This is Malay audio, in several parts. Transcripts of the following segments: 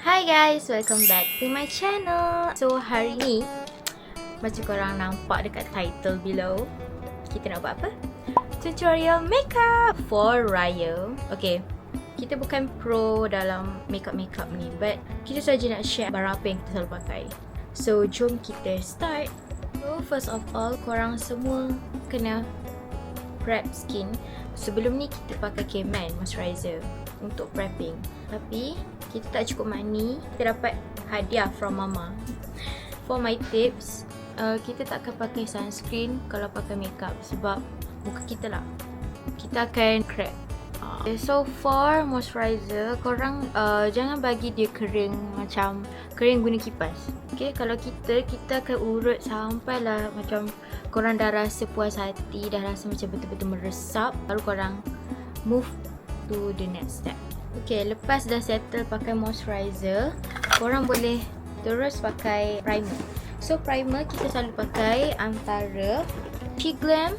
Hi guys, welcome back to my channel. So hari ni macam korang nampak dekat title below, kita nak buat apa? Tutorial makeup for Raya. Okay, kita bukan pro dalam makeup ni, but kita saja nak share barang apa yang kita selalu pakai. So jom kita start. So first of all, korang semua kena prep skin. Sebelum ni kita pakai K-Man moisturizer untuk prepping. Tapi kita tak cukup money, kita dapat hadiah from mama. For my tips, kita tak akan pakai sunscreen kalau pakai makeup sebab muka kita lah, kita akan crack. So for moisturizer, korang jangan bagi dia kering macam kering guna kipas. Okay, kalau kita akan urut sampailah macam korang dah rasa puas hati, dah rasa macam betul-betul meresap, baru korang move to the next step. Okay, lepas dah settle pakai moisturizer, korang boleh terus pakai primer. So primer kita selalu pakai antara P-Glam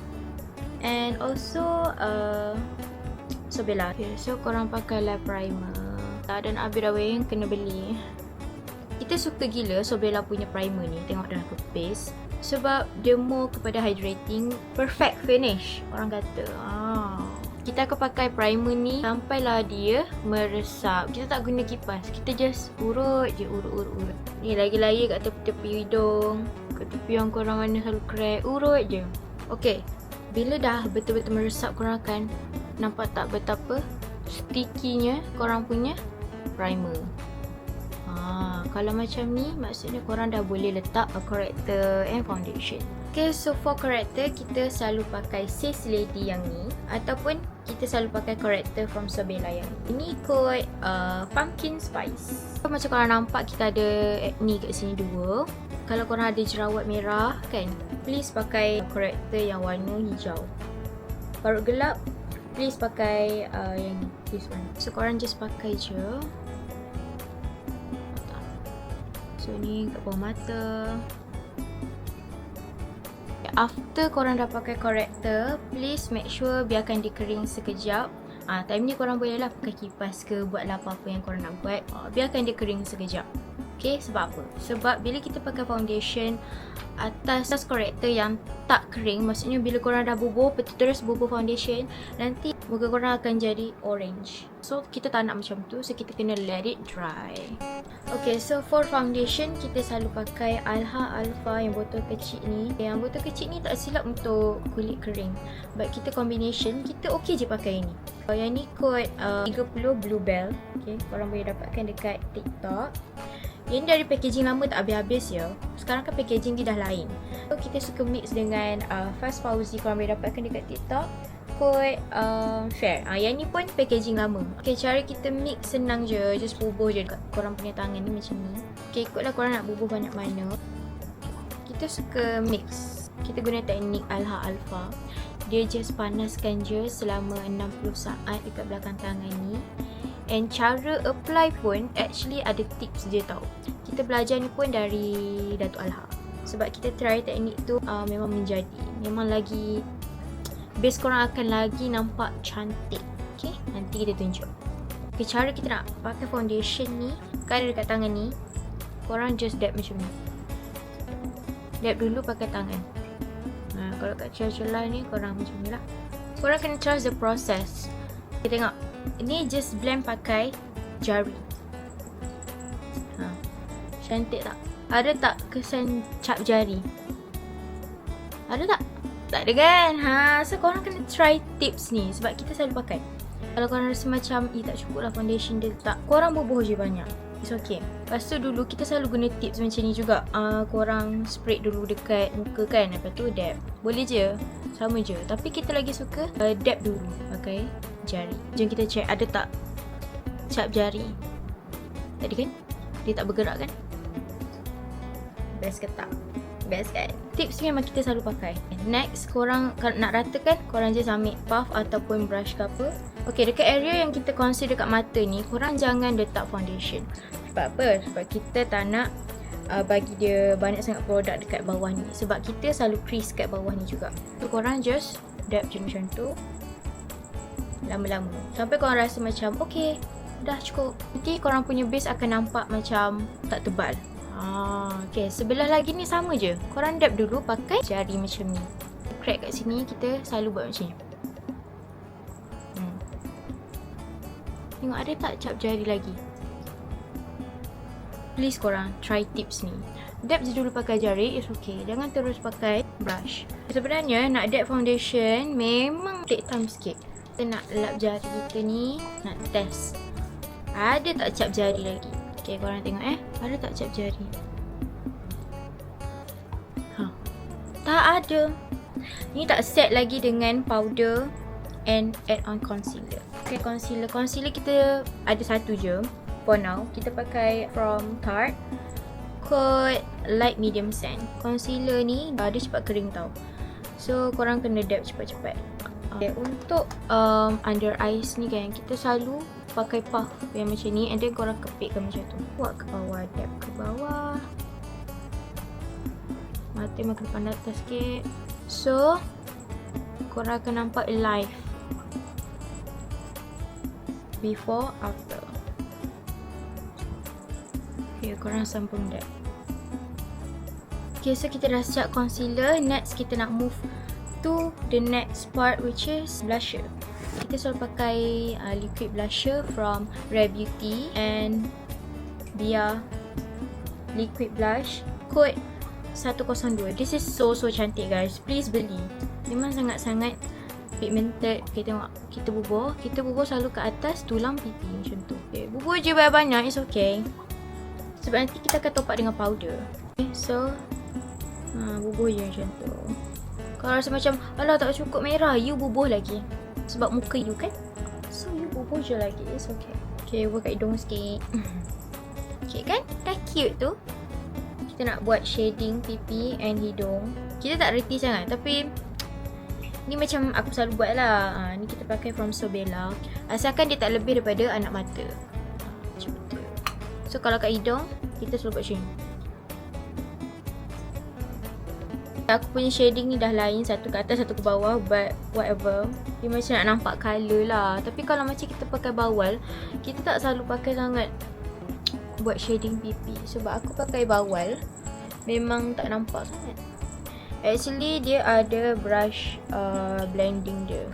and also Sobela. Okay, so korang pakailah primer. Dan Abira Weng kena beli. Kita suka gila Sobela punya primer ni, tengok dah ke base. Sebab dia more kepada hydrating, perfect finish orang kata. Kita akan pakai primer ni sampailah dia meresap. Kita tak guna kipas, kita just urut je, urut. Ni lagi-lagi kat tepi-tepi hidung, kat tepi yang korang mana selalu crack, urut je. Okay, bila dah betul-betul meresap, korang akan nampak tak betapa stickynya korang punya primer. Kalau macam ni, maksudnya korang dah boleh letak a corrector and foundation. Okay, so for corrector, kita selalu pakai Sis Lady yang ni, ataupun kita selalu pakai corrector from Sobela yang ni. Ini kot pumpkin spice. So, macam korang nampak, kita ada acne kat sini dua. Kalau korang ada jerawat merah kan, please pakai corrector yang warna hijau. Parut gelap, please pakai yang this one. So korang just pakai je. So ni kat bawah mata. After korang dah pakai corrector, please make sure biarkan dia kering sekejap. Time ni korang boleh lah pakai kipas ke, buatlah apa-apa yang korang nak buat. Biarkan dia kering sekejap. Okay, sebab apa? Sebab bila kita pakai foundation atas corrector yang tak kering, maksudnya bila korang dah bubuh, terus bubuh foundation, nanti muka korang akan jadi orange. So kita tak nak macam tu, so kita kena let it dry. Okay, so for foundation, kita selalu pakai Alha Alpha yang botol kecil ni. Yang botol kecil ni tak silap untuk kulit kering, but kita combination, kita okay je pakai ni. Yang ni kod 30 Bluebell. Okay, korang boleh dapatkan dekat TikTok. Yang ni dari packaging lama tak habis-habis ya. Sekarang kan packaging dia dah lain. So kita suka mix dengan Fast Fauzi, korang boleh dapatkan dekat TikTok. Kod share. Yang ni pun packaging lama. Okay, cara kita mix senang je. Just bubuh je dekat korang punya tangan ni macam ni. Okay, ikutlah korang nak bubuh banyak mana. Kita suka mix. Kita guna teknik Alha Alpha. Dia just panaskan je selama 60 saat dekat belakang tangan ni. And cara apply pun actually ada tips dia tau. Kita belajar ni pun dari Datuk Alha. Sebab kita try teknik tu memang menjadi. Memang lagi base korang akan lagi nampak cantik. Okay, nanti kita tunjuk. Okay, cara kita nak pakai foundation ni, kan ada dekat tangan ni, korang just dab macam ni. Dab dulu pakai tangan. Kalau kat celah-celah ni, korang macam ni lah. Korang kena trust the process. Kita tengok, ini just blend pakai jari. Cantik tak? Ada tak kesan cap jari? Ada tak? Tak ada kan? So korang kena try tips ni sebab kita selalu pakai. Kalau korang rasa macam tak cukup lah foundation dia tak, korang bubuh je banyak, it's okay. Lepas tu dulu kita selalu guna tips macam ni juga. Korang spray dulu dekat muka kan, lepas tu dab. Boleh je, sama je. Tapi kita lagi suka dab dulu pakai jari. Jom kita check ada tak cap jari. Tadi kan dia tak bergerak kan? Best ke tak? Best kan? Tips ni memang kita selalu pakai. Next, korang kalau nak ratakan, korang just ambil puff ataupun brush ke apa. Okay, dekat area yang kita conceal dekat mata ni, korang jangan letak foundation. Sebab apa? Sebab kita tak nak bagi dia banyak sangat produk dekat bawah ni. Sebab kita selalu crease kat bawah ni juga. So korang just dab je macam tu lama-lama sampai korang rasa macam okay, Dah cukup. Nanti korang punya base akan nampak macam tak tebal. Okay, sebelah lagi ni sama je. Korang dab dulu pakai jari macam ni. Crack kat sini kita selalu buat macam ni. Tengok ada tak cap jari lagi? Please korang try tips ni. Dab je dulu pakai jari, it's okay. Jangan terus pakai brush. Sebenarnya nak dab foundation memang take time sikit. Kita nak lap jari kita ni, nak test ada tak cap jari lagi. Okay, korang tengok ada tak cap jari? Tak ada. Ni tak set lagi dengan powder and add on concealer. Okay, concealer kita ada satu je for now. Kita pakai from Tarte Code Light Medium Sand. Concealer ni dia cepat kering tau, so korang kena dab cepat-cepat. Okay, untuk under eyes ni kan, kita selalu pakai puff yang macam ni, and then korang kepitkan macam tu. Buat ke bawah, dab ke bawah. Mata makan depan atas sikit. So korang akan nampak alive before after. Okay, korang sambung dab. Okay, so kita dah siap concealer. Next kita nak move to the next part, which is blusher. Kita selalu pakai liquid blusher from Rare Beauty and Bia liquid blush code 102. This is so cantik guys, please beli. Memang sangat-sangat pigmented. Okay, tengok kita bubuh selalu ke atas tulang pipi macam tu. Okay, bubuh je banyak-banyak, it's okay, sebab nanti kita akan top up dengan powder. Okay, so bubuh je macam tu. Kalau rasa macam alah tak cukup merah, you bubuh lagi, sebab muka you kan, so you bubuh je lagi, it's okay. Okay, bubuh kat hidung sikit. Okay kan, dah cute tu. Kita nak buat shading pipi and hidung. Kita tak reti sangat, tapi ni macam aku selalu buat lah. Ni kita pakai from Sobella, asalkan dia tak lebih daripada anak mata. Macam tu. So kalau kat hidung, kita selalu buat macam ni. Aku punya shading ni dah lain, satu ke atas, satu ke bawah, but whatever. Dia macam nak nampak colour lah. Tapi kalau macam kita pakai bawal, kita tak selalu pakai sangat buat shading pipi. Sebab aku pakai bawal, memang tak nampak sangat. Actually dia ada brush blending dia,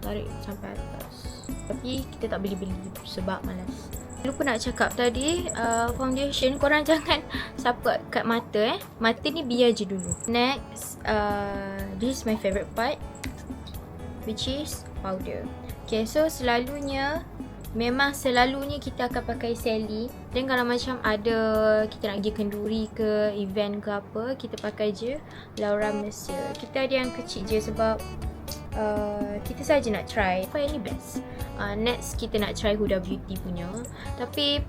tarik sampai atas. Tapi kita tak beli-beli sebab malas. Lupa nak cakap tadi, foundation korang jangan sapu kat mata Mata ni biar je dulu. Next, this is my favorite part, which is powder. Okay, so memang selalunya kita akan pakai Sally. Dan kalau macam ada kita nak pergi kenduri ke event ke apa, kita pakai je Laura Mercier. Kita ada yang kecil je sebab kita saja nak try apa yang ni best. Next kita nak try Huda Beauty punya. Tapi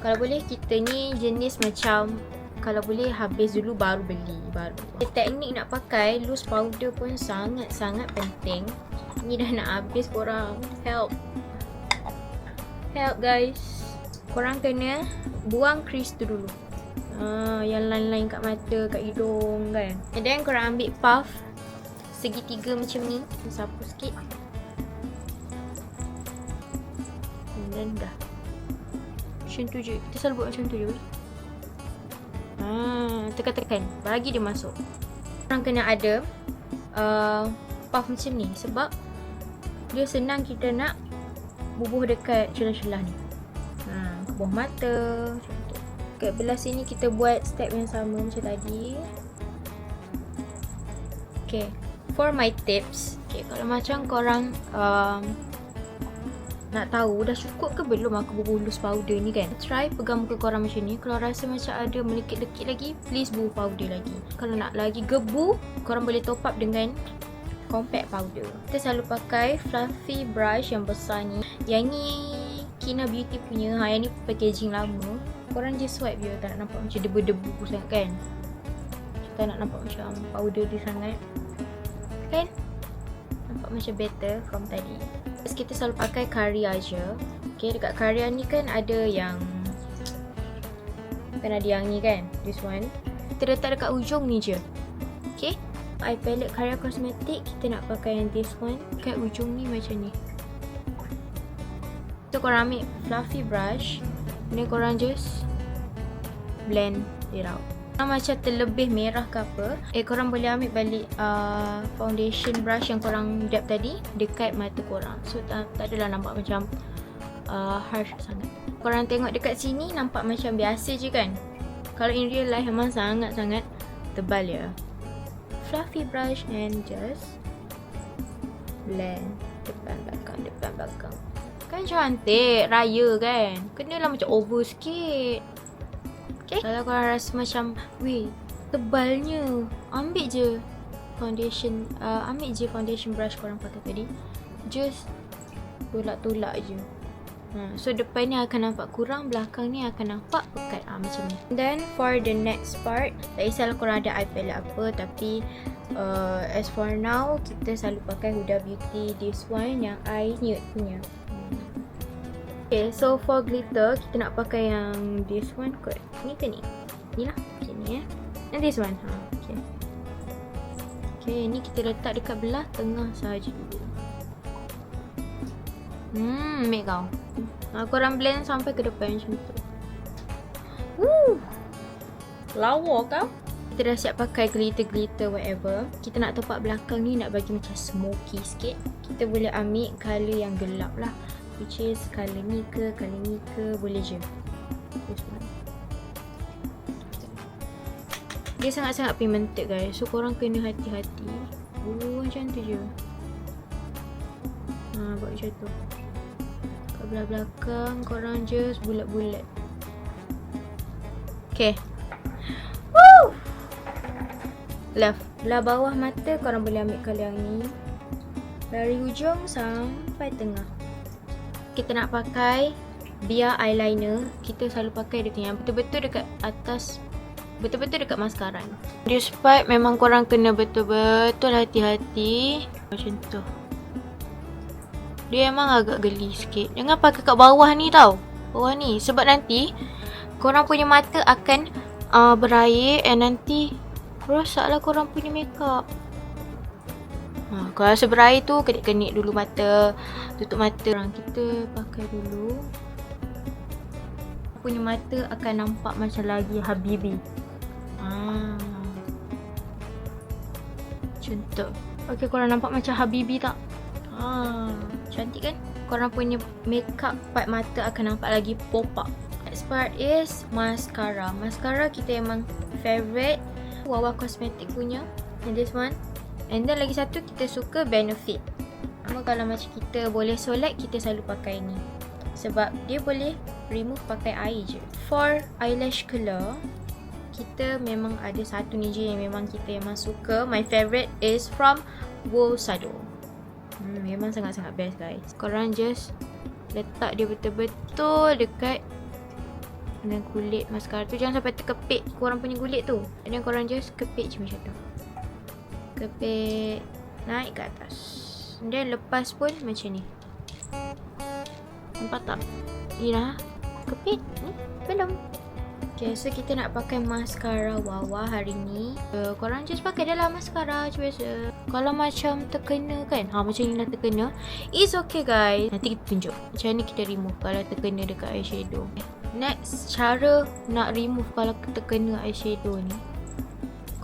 kalau boleh kita ni jenis macam kalau boleh habis dulu baru beli baru. Teknik nak pakai loose powder pun sangat-sangat penting. Ni dah nak habis, korang help guys. Korang kena buang crease tu dulu, yang line-line kat mata, kat hidung kan. And then korang ambil puff segitiga macam ni, sapu sikit, dan dah macam tu je. Kita selalu buat macam tu je. Tekan-tekan bagi dia masuk. Korang kena ada puff macam ni, sebab dia senang kita nak bubuh dekat celah-celah ni, ke bawah mata macam tu. Kat belah sini kita buat step yang sama macam tadi. Okay, for my tips, okay, kalau macam korang nak tahu dah cukup ke belum aku bubuh loose powder ni kan, try pegang muka korang macam ni. Kalau rasa macam ada melekit-lekit lagi, please bubuh powder lagi. Kalau nak lagi gebu, korang boleh top up dengan compact powder. Kita selalu pakai fluffy brush yang besar ni. Yang ni Kina Beauty punya. Yang ni packaging lama. Korang je swipe je, tak nak nampak macam debu-debu sangat kan. Tak nak nampak macam powder dia sangat kan. Nampak macam better from tadi. Terus kita selalu pakai Caria je. Okay, dekat Caria ni kan ada yang ni kan, this one. Kita letak dekat ujung ni je. Okay, eye palette Caria Cosmetics, kita nak pakai yang this one kat ujung ni macam ni. So korang ambil fluffy brush, ni korang just blend it out. Macam terlebih merah ke apa, korang boleh ambil balik foundation brush yang korang dab tadi dekat mata korang. So tak adalah nampak macam harsh sangat. Korang tengok dekat sini nampak macam biasa je kan. Kalau in real life memang sangat-sangat tebal ya. Fluffy brush and just blend depan belakang. Kan cantik raya kan. Kenalah macam over sikit. Okay. Kalau korang rasa macam weh tebalnya, ambil je foundation brush korang pakai tadi. Just tolak-tolak je. So depan ni akan nampak kurang, belakang ni akan nampak pekat macam ni. Then for the next part, tak kisahlah korang ada eye palette apa, tapi as for now kita selalu pakai Huda Beauty this one yang eye nude punya. Okay, so for glitter kita nak pakai yang this one kot. Ni ke ni? Ni lah, macam ni and this one. Okay, ni kita letak dekat belah tengah sahaja dulu. Ambil kau. Korang blend sampai ke depan macam tu. Lawa kau. Kita dah siap pakai glitter whatever. Kita nak topak belakang ni, nak bagi macam smoky sikit. Kita boleh ambil colour yang gelap lah, which is colour ni ke, boleh je. Dia sangat-sangat pigmented guys, so korang kena hati-hati. Macam tu je. Buat macam tu. Kat belah belakang korang just bulat-bulat. Okay. Left. Belah bawah mata korang boleh ambil colour yang ni, dari hujung sampai tengah. Kita nak pakai biar eyeliner, kita selalu pakai dia yang betul-betul dekat atas, betul-betul dekat maskara ni. This part memang korang kena betul-betul hati-hati. Macam tu. Dia memang agak geli sikit. Jangan pakai kat bawah ni tau. Bawah ni. Sebab nanti korang punya mata akan berair and nanti rosaklah korang punya makeup. Kalau rasa berair tu, kenit-kenit dulu mata, tutup mata. Kita pakai dulu. Punya mata akan nampak macam lagi Habibi. Macam tu. Okay, korang nampak macam Habibi tak? Cantik kan? Korang punya makeup part mata akan nampak lagi pop up. Next part is mascara. Mascara kita memang favourite Wawa Cosmetic punya, and this one. And then lagi satu kita suka Benefit. Kalau macam kita boleh select, kita selalu pakai ni sebab dia boleh remove pakai air je. For eyelash color, kita memang ada satu ni je yang memang kita memang suka. My favourite is from Wosado. Memang sangat-sangat best guys. Korang just letak dia betul-betul dekat dengan kulit mascara tu. Jangan sampai terkepit korang punya kulit tu. Dan korang just kepit je macam tu. Kepit naik ke atas. Dan lepas pun macam ni. Nampak tak? Ni dah kepit. Ni belum. Okay, so kita nak pakai mascara Wawa hari ni. Korang just pakai dalam mascara macam biasa. Kalau macam terkena kan, macam ni dah terkena, it's okay guys. Nanti kita tunjuk macam ni kita remove kalau terkena dekat eyeshadow. Next, cara nak remove kalau terkena eyeshadow ni,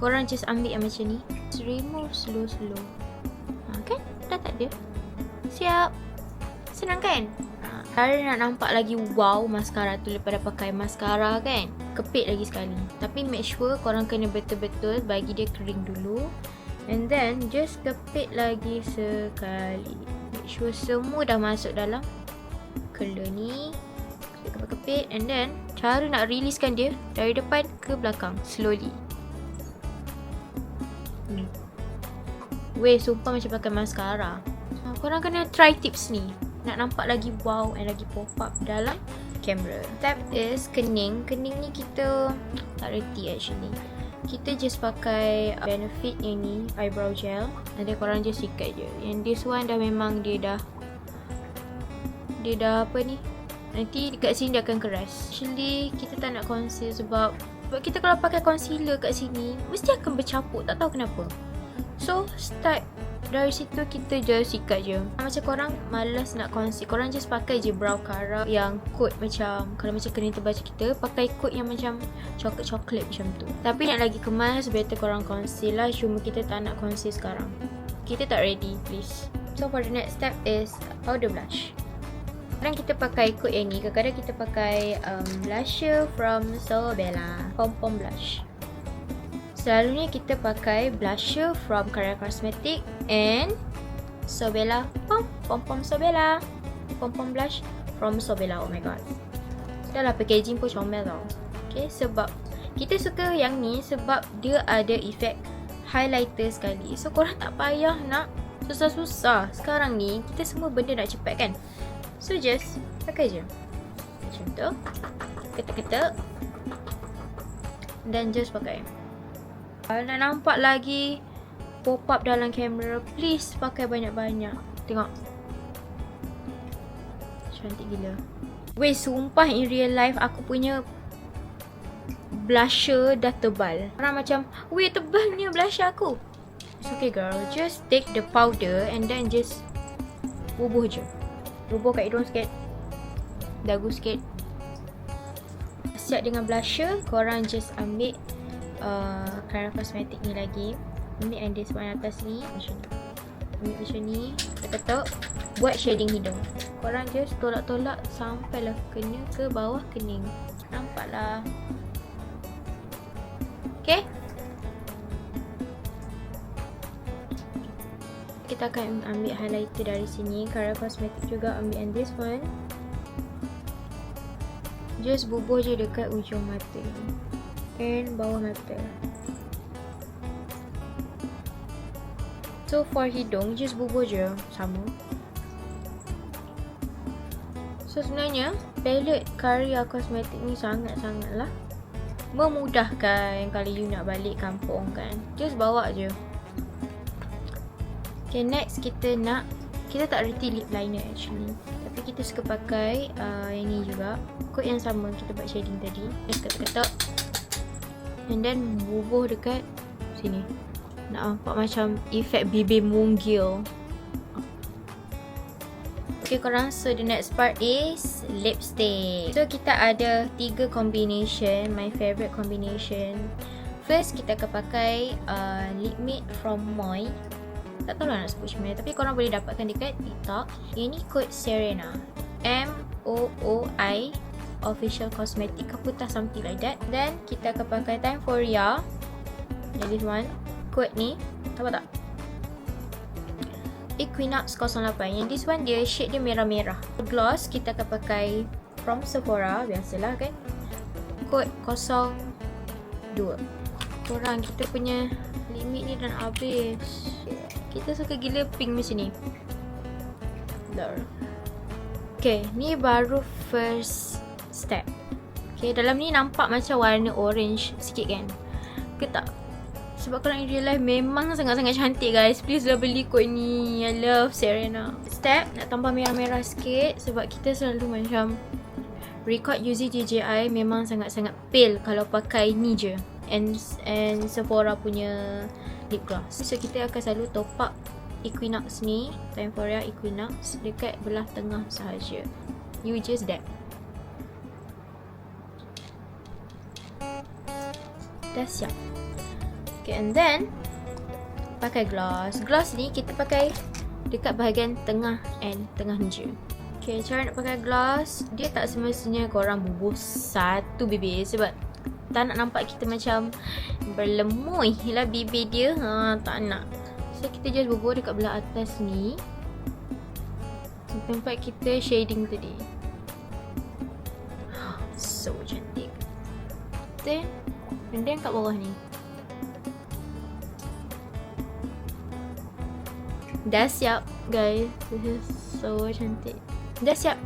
korang just ambil yang macam ni, just remove slow-slow. Kan? Dah tak ada. Siap. Senang kan? Cara nak nampak lagi wow mascara tu daripada pakai mascara kan, kepit lagi sekali. Tapi make sure korang kena betul-betul bagi dia kering dulu, and then just kepit lagi sekali. Make sure semua dah masuk dalam color ni. Kepit, and then cara nak releasekan dia dari depan ke belakang slowly. Weh, sumpah macam pakai mascara. Korang kena try tips ni nak nampak lagi wow and lagi pop up dalam kamera. Step is kening. Kening ni kita tak reti actually. Kita just pakai Benefit yang ni, eyebrow gel. Nanti korang just ikat je. Yang this one dah memang dia dah apa ni, nanti dekat sini dia akan keras. Actually kita tak nak conceal sebab kita kalau pakai concealer kat sini mesti akan bercapuk, tak tahu kenapa. So start dari situ kita just sikat je. Macam korang malas nak conceal, korang just pakai je brow cara yang coat macam, kalau macam kena terbaca kita, pakai coat yang macam coklat-coklat macam tu. Tapi nak lagi kemas, better korang conceal lah. Cuma kita tak nak conceal sekarang, kita tak ready, please. So for the next step is powder blush. Sekarang kita pakai coat yang ni. Kadang-kadang kita pakai blusher from Sobella, Pom Pom Blush. Selalunya kita pakai blusher from Carrera Cosmetics and Sobella Pom Pom Sobella, Pom Pom Blush from Sobella. Oh my god, dah lah packaging pun comel tau. Okay, sebab kita suka yang ni sebab dia ada efek highlighter sekali. So korang tak payah nak susah-susah. Sekarang ni kita semua benda nak cepat kan. So just pakai je macam tu, ketuk-ketuk, dan just pakai. Kalau nak nampak lagi pop up dalam kamera, please pakai banyak-banyak. Tengok, cantik gila. Weh, sumpah in real life aku punya blusher dah tebal. Orang macam, weh tebalnya blusher aku. It's okay girl, just take the powder and then just bubuh je. Bubuh kat hidung sikit, dagu sikit. Siap dengan blusher, korang just ambil Carrera Cosmetics ni lagi. Ambil and this one atas ni, macam ni. Ambil macam ni, ketuk, buat shading hidung. Korang just tolak-tolak sampailah kena ke bawah kening. Nampaklah. Okay, kita akan ambil highlighter dari sini. Carrera Cosmetics juga ambil and this one. Just bubuh je dekat ujung mata and bawah mata. So for hidung, just bubuh je sama. So sebenarnya palette Carrera Cosmetics ni sangat-sangat lah memudahkan kalau you nak balik kampung kan. Just bawa je. Okay, next kita tak reti lip liner actually, tapi kita suka pakai yang ni juga, coat yang sama kita buat shading tadi. Ketuk-ketuk and then bubuh dekat sini. Nak nampak macam efek bibir munggil. Okay korang, so the next part is lipstick. So kita ada 3 combination, my favorite combination. First kita akan pakai lip matte from Moi. Tak tahu lah nak sebut macam mana, tapi korang boleh dapatkan dekat TikTok. Ini kod Serena, MOOI Official Cosmetic Kaputa, something like that. Then kita akan pakai Time for Ya, this one. Kod ni tahu tak? Equinox 08. Yang this one dia shade dia merah-merah. Gloss kita akan pakai from Sephora, biasalah kan. Kod 02. Korang, kita punya limit ni dah habis. Kita suka gila pink macam ni. Okay, ni baru first step. Okay, dalam ni nampak macam warna orange sikit kan? Ke tak? Sebab korang in real life memang sangat-sangat cantik guys. Please lah beli kod ni. I love Serena. Step, nak tambah merah-merah sikit. Sebab kita selalu macam record using DJI memang sangat-sangat pale kalau pakai ni je. And Sephora punya lip gloss. So kita akan selalu top up Equinox ni, Time for Ya Equinox, dekat belah tengah sahaja. You just dab. Dah siap. Okay, and then pakai gloss. Gloss ni kita pakai dekat bahagian tengah and tengah je. Okay, cara nak pakai gloss, dia tak semestinya korang bubuh satu bibir sebab tak nak nampak kita macam berlemui lah bibir dia. Tak nak. So kita just bubuh dekat belah atas ni, tempat kita shading tadi. So cantik. And then kat bawah ni. Dah siap guys. This is so cantik. Dah siap.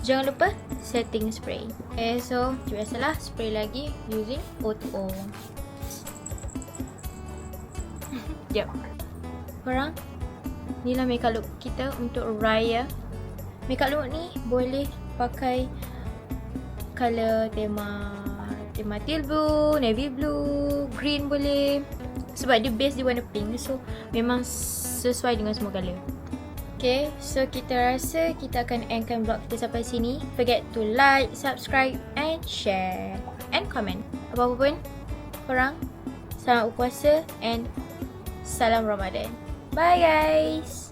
Jangan lupa setting spray. Okay, so biasalah spray lagi using O2O. Jap. Korang, inilah makeup look kita untuk Raya. Makeup look ni boleh pakai color tema teal blue, navy blue, green boleh. Sebab dia base dia warna pink, so memang sesuai dengan semua colour. Okay, so kita rasa kita akan endkan vlog kita sampai sini. Forget to like, subscribe and share and comment. Apa-apa pun korang, selamat berpuasa and salam Ramadan. Bye guys.